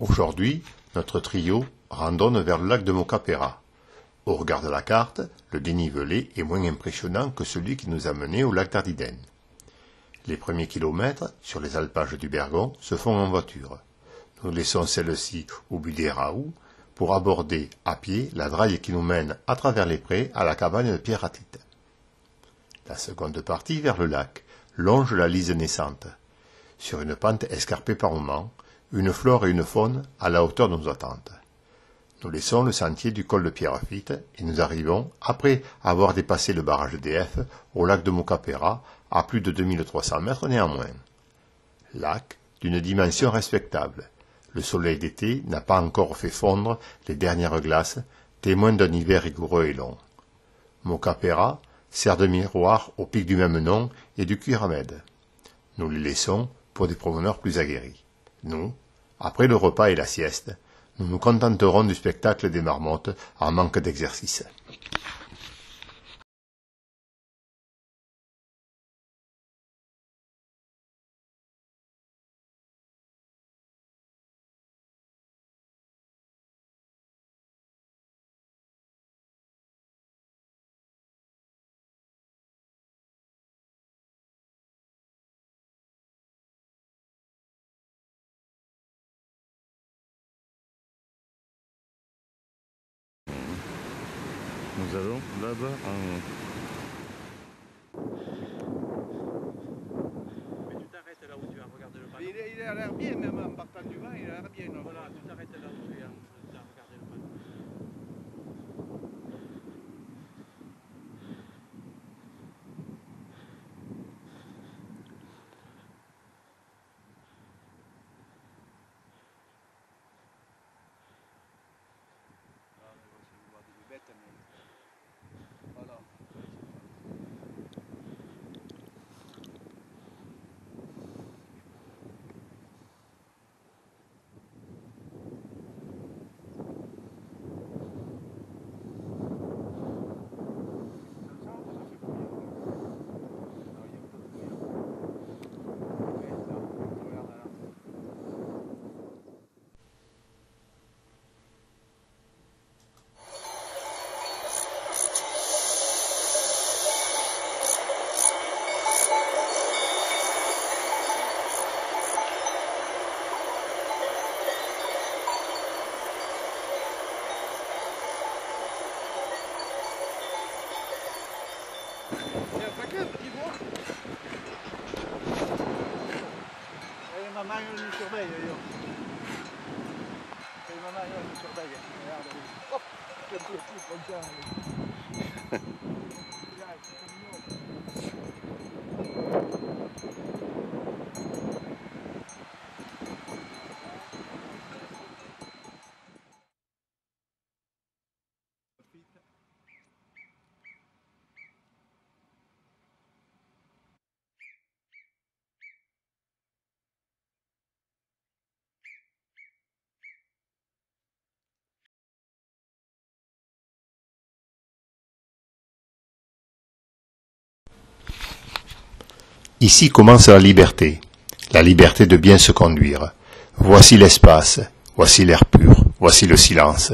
Aujourd'hui, notre trio randonne vers le lac de Mocapera. Au regard de la carte, le dénivelé est moins impressionnant que celui qui nous a menés au lac d'Ardiden. Les premiers kilomètres, sur les alpages du Bergon, se font en voiture. Nous laissons celle-ci au Budéraou pour aborder à pied la draille qui nous mène à travers les prés à la cabane de Pierratite. La seconde partie, vers le lac, longe la lise naissante. Sur une pente escarpée par moments, une flore et une faune à la hauteur de nos attentes. Nous laissons le sentier du col de Pierrefitte et nous arrivons, après avoir dépassé le barrage d'EF, au lac de Mocapera, à plus de 2300 mètres néanmoins. Lac d'une dimension respectable. Le soleil d'été n'a pas encore fait fondre les dernières glaces, témoins d'un hiver rigoureux et long. Mocapera sert de miroir au pic du même nom et du Cuiramed. Nous les laissons pour des promeneurs plus aguerris. Nous, après le repas et la sieste, nous nous contenterons du spectacle des marmottes en manque d'exercice. Nous allons là-bas en... Mais tu t'arrêtes là où tu as regardé le panneau. Il a l'air bien, même en partant du vent, il a l'air bien. Voilà, tu t'arrêtes là où tu as regardé le panneau. Voilà. C'est un paquet, petit bois. Et maman, elle nous surveille, d'ailleurs. Et maman, elle nous surveille. Regarde, hop, quel petit comme ça. Regarde, c'est mignon. Ici commence la liberté de bien se conduire. Voici l'espace, voici l'air pur, voici le silence,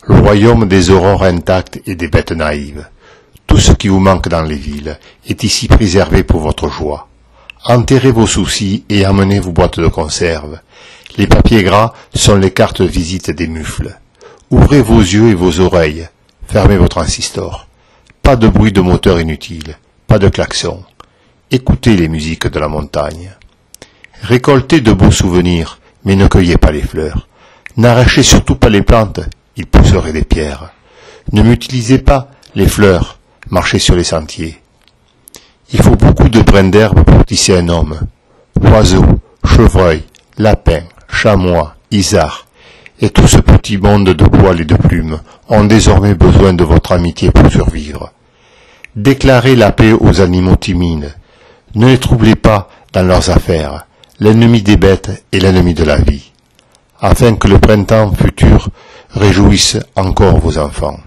le royaume des aurores intactes et des bêtes naïves. Tout ce qui vous manque dans les villes est ici préservé pour votre joie. Enterrez vos soucis et amenez vos boîtes de conserve. Les papiers gras sont les cartes de visite des mufles. Ouvrez vos yeux et vos oreilles, fermez vos transistors. Pas de bruit de moteur inutile, pas de klaxon. Écoutez les musiques de la montagne. Récoltez de beaux souvenirs, mais ne cueillez pas les fleurs. N'arrachez surtout pas les plantes, ils pousseraient des pierres. Ne m'utilisez pas les fleurs, marchez sur les sentiers. Il faut beaucoup de brins d'herbe pour tisser un homme. Oiseaux, chevreuils, lapins, chamois, isards, et tout ce petit monde de poils et de plumes ont désormais besoin de votre amitié pour survivre. Déclarez la paix aux animaux timides. Ne les troublez pas dans leurs affaires. L'ennemi des bêtes est l'ennemi de la vie. Afin que le printemps futur réjouisse encore vos enfants.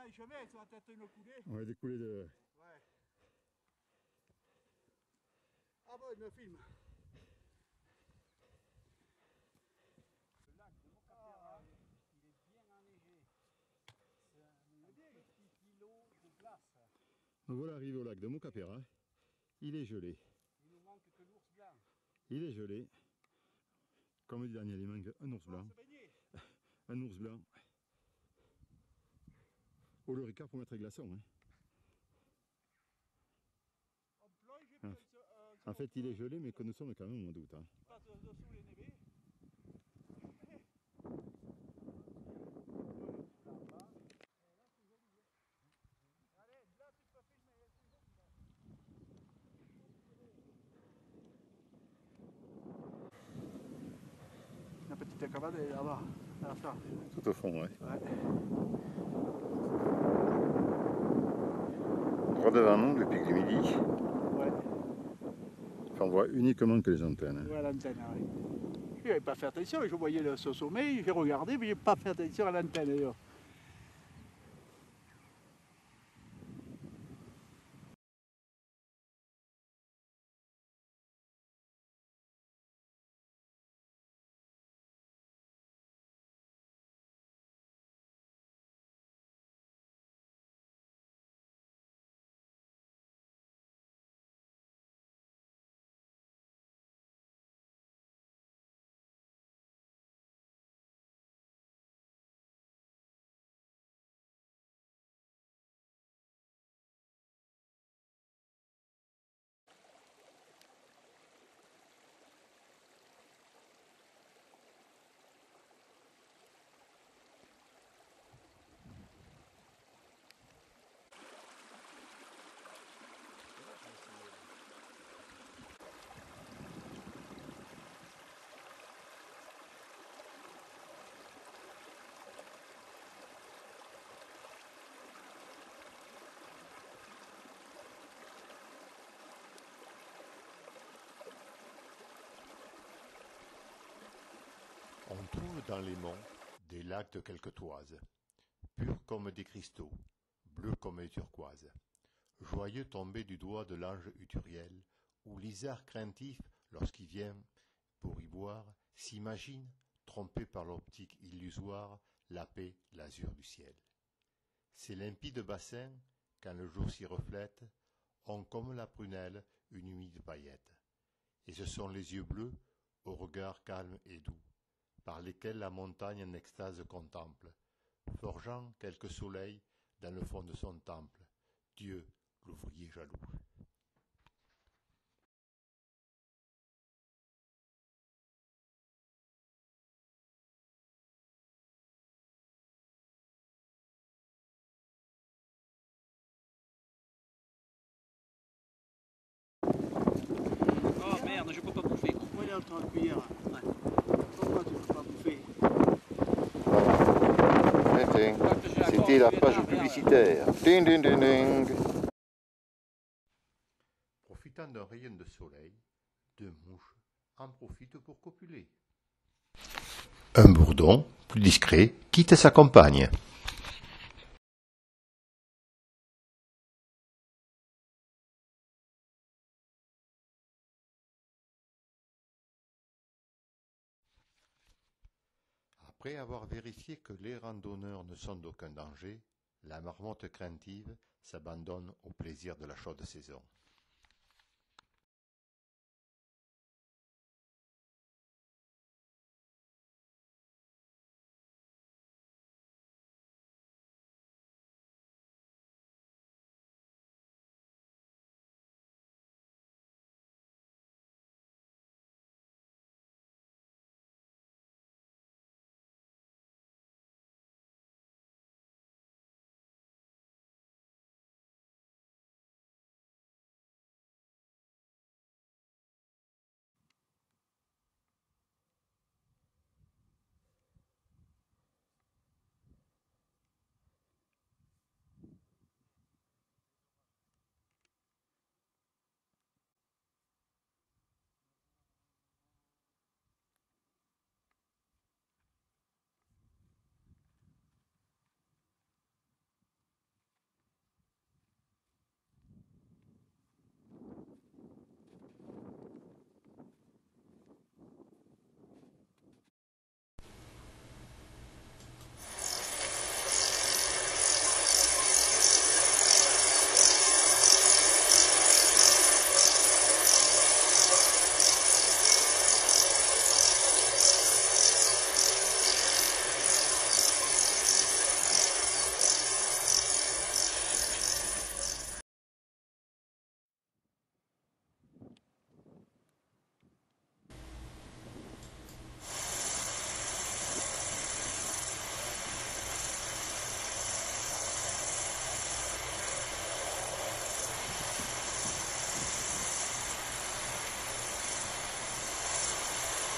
les chemins, ils sont peut-être une coulée. Ouais, des coulées de... Ouais. Ah bon, il me filme. Le lac de Mocapera, il est bien enneigé. C'est un petit îlot de glace. Donc voilà, arrivé au lac de Mocapera. Il est gelé. Il nous manque que l'ours blanc. Il est gelé. Comme dit Daniel, il manque un ours On va blanc. se baigner. Un ours blanc. Oh, le Ricard pour mettre les glaçons. Hein. On plonge et Ah. puis En fait, il est gelé, mais que nous sommes quand même au mois d'août. Hein. on passe dessous les névés. Allez, là tu peux filmer. La petite cabane est là-bas, à la fin. Tout au fond, ouais. Droit devant nous, le pic du Midi. Ouais, Enfin, on voit uniquement que les antennes. Hein. ouais l'antenne, oui. Je n'avais pas fait attention, je voyais ce sommet, j'ai regardé, mais je n'ai pas fait attention à l'antenne d'ailleurs. On trouve dans les monts des lacs de quelques toises, purs comme des cristaux, bleus comme les turquoises, joyeux tombés du doigt de l'ange Uturiel, où l'isard craintif, lorsqu'il vient pour y boire, s'imagine, trompé par l'optique illusoire, la paix, l'azur du ciel. Ces limpides bassins, quand le jour s'y reflète, ont comme la prunelle une humide paillette, et ce sont les yeux bleus, au regard calme et doux, par lesquels la montagne en extase contemple, forgeant quelque soleil dans le fond de son temple, Dieu, l'ouvrier jaloux. Oh merde, je peux pas bouffer. Pourquoi il est en train de cuire? Pourquoi tu ne peux pas bouffer? C'était la page publicitaire. Ding ding ding ding. Profitant d'un rayon de soleil, deux mouches en profitent pour copuler. Un bourdon, plus discret, quitte sa compagne. Après avoir vérifié que les randonneurs ne sont d'aucun danger, la marmotte craintive s'abandonne au plaisir de la chaude saison.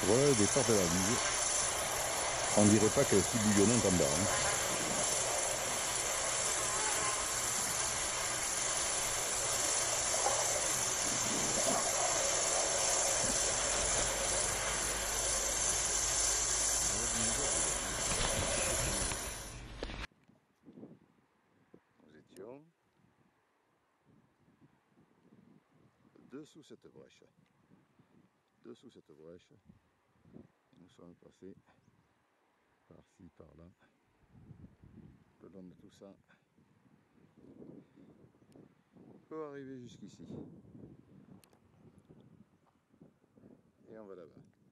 Voilà le départ de la bise. On dirait pas qu'elle est si bouillonnante en bas. Hein. Nous étions dessous cette brèche. Dessous cette brèche. Et nous sommes passés par-ci, par-là. Le long de tout ça. Pour arriver jusqu'ici. Et on va là-bas.